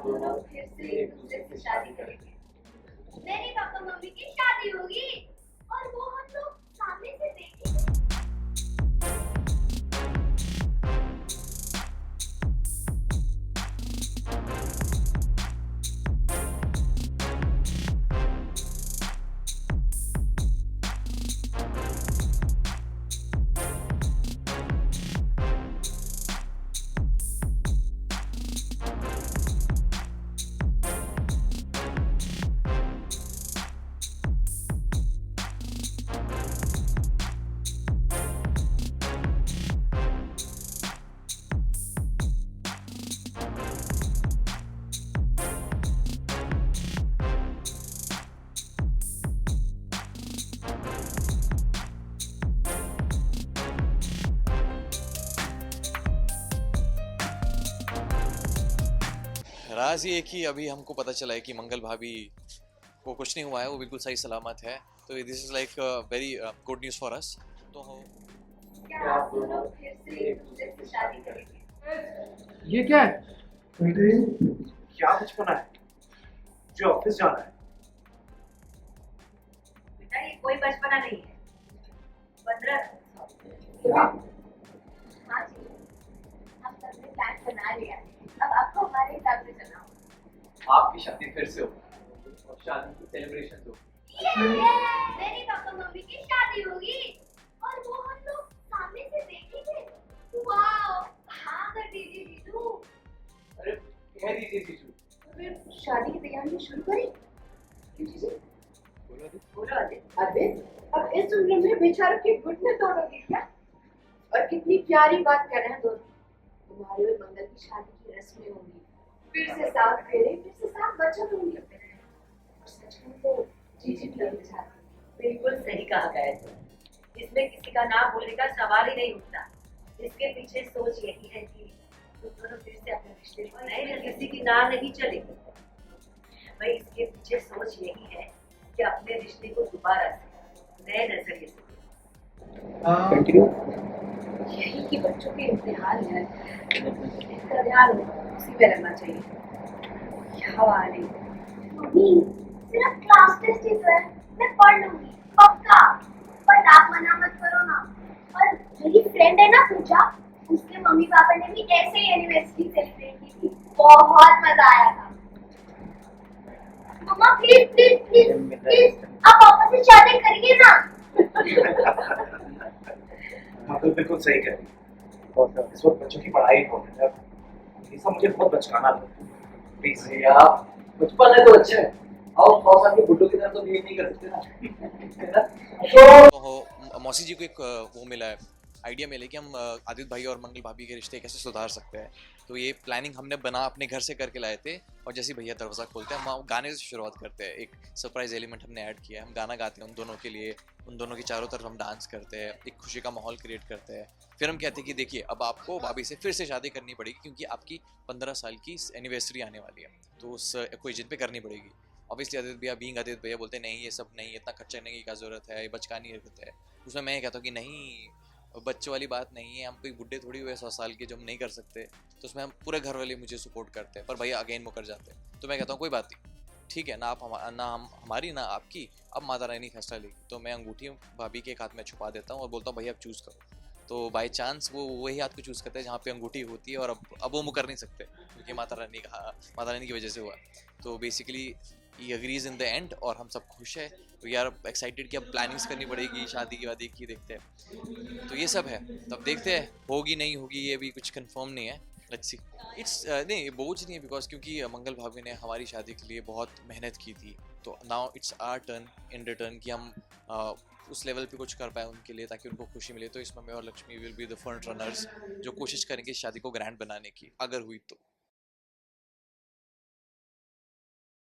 दोनों फिर से एक दूसरे से शादी करेंगे। मेरे पापा मम्मी की शादी होगी और वो हम लोग सामने से देखेंगे। राज ये कि अभी हमको पता चला है कि मंगल भाभी को कुछ नहीं हुआ है, वो बिल्कुल सही सलामत है। तो this is like very good news for us. तो क्या आप दोनों फिर से एक दूसरे से शादी करेंगे? ये क्या है? बेटे क्या बचपना है जो ऑफिस जाना है। बेटा ये कोई बचपना नहीं है। 15 हाँ जी, हम सबने प्लान बना लिया है। अब आपको हमारे हिसाब से चलना होगा। आपकी शादी फिर से होगी और शादी की सेलिब्रेशन होगी। मेरे पापा मम्मी की शादी होगी और वो हम लोग सामने से देखेंगे। वाओ, हाँ कर दीजिए जीजू। अरे कह दीजिए जीजू। फिर शादी की तैयारी शुरू करें। क्यों जीजू? बोलो अदित, अब इस उम्र में बेचारों की घुटने तोड़ोगे क्या? और कितनी प्यारी बात कर रहे हैं दोनों। तुम्हारे और मंगल की शादी की रस्में होंगी, फिर से साथ फेरे, फिर से साथ बचत होंगे। और सच में तो जीजी भी लगना चाहती है। बिल्कुल सही कहा गया तुम। इसमें किसी का नाम बोलने का सवाल ही नहीं उठता। इसके पीछे सोच यही है कि तुम दोनों फिर से अपने रिश्ते को नए किसी की नाम नहीं चलेगी। भाई इसके पीछे सोच यही है कि अपने रिश्ते को दोबारा से नए नजरिए से यही कि बच्चों के इम्तिहान है, इसका ध्यान उसी पे रहना चाहिए। क्या वाली मम्मी, सिर्फ क्लास टेस्ट ही तो है, मैं पढ़ लूंगी पक्का। बट आप मना मत करो ना। और मेरी फ्रेंड है ना पूजा, उसके मम्मी पापा ने भी ऐसे ही एनिवर्सरी सेलिब्रेट की थी, बहुत मजा आया था। मम्मा प्लीज प्लीज प्लीज प्लीज आप पापा से शादी करिए ना। मतलब बिल्कुल सही कह रही है। इस वक्त बच्चों की पढ़ाई इंपॉर्टेंट है। ये सब मुझे बहुत बचकाना लगता है। प्लीज यार बचपन है तो अच्छा है। और 100 साल के बुड्ढों की तरह तो बिहेव नहीं कर सकते ना। तो मौसी जी को एक वो मिला है, आइडिया मिले कि हम आदित्य भाई और मंगल भाभी के रिश्ते कैसे सुधार सकते हैं। तो ये प्लानिंग हमने बना अपने घर से करके लाए थे। और जैसे भैया दरवाज़ा खोलते हैं हम गाने से शुरुआत करते हैं। एक सरप्राइज एलिमेंट हमने ऐड किया है, हम गाना गाते हैं उन दोनों के लिए, उन दोनों के चारों तरफ हम डांस करते हैं, एक खुशी का माहौल क्रिएट करते हैं। फिर हम कहते हैं कि देखिए अब आपको भाभी से फिर से शादी करनी पड़ेगी क्योंकि आपकी 15 साल की एनिवर्सरी आने वाली है, तो उस कोई जिद पे करनी पड़ेगी। ऑब्वियसली आदित्य भैया बीइंग आदित्य भैया बोलते हैं नहीं ये सब नहीं, इतना खर्चा करने की क्या ज़रूरत है, ये बचकानी हरकत है। उसमें मैं कहता हूँ कि नहीं, बच्चों वाली बात नहीं है, हम कोई बुढ़े थोड़ी हुए 100 साल के जो हम नहीं कर सकते। तो उसमें हम पूरे घर वाले मुझे सपोर्ट करते हैं, पर भैया अगेन मुकर जाते हैं। तो मैं कहता हूँ कोई बात नहीं, ठीक है ना, आप ना हम हमारी ना आपकी, अब माता रानी फैसला लेगी। तो मैं अंगूठी भाभी के एक हाथ में छुपा देता हूँ और बोलता हूँ भैया अब चूज़ करो। तो बाई चांस वो वही हाथ को चूज़ करते हैं जहाँ पे अंगूठी होती है, और अब वो मुकर नहीं सकते क्योंकि माता रानी की वजह से हुआ। तो basically he agrees in the end और हम सब खुश है। तो यार एक्साइटेड कि अब प्लानिंग्स करनी पड़ेगी शादी की वादी की, देखते हैं। तो ये सब है, तब देखते हैं होगी नहीं होगी, ये भी कुछ कंफर्म नहीं है। Let's see. इट्स नहीं, बोझ नहीं है बिकॉज क्योंकि मंगल भाभी ने हमारी शादी के लिए बहुत मेहनत की थी। तो now it's our turn in return कि हम उस लेवल पे कुछ कर पाए उनके लिए ताकि उनको खुशी मिले। तो इसमें मैं और Lakshmi will be the front runners जो कोशिश करेंगे इस शादी को ग्रैंड बनाने की, अगर हुई तो।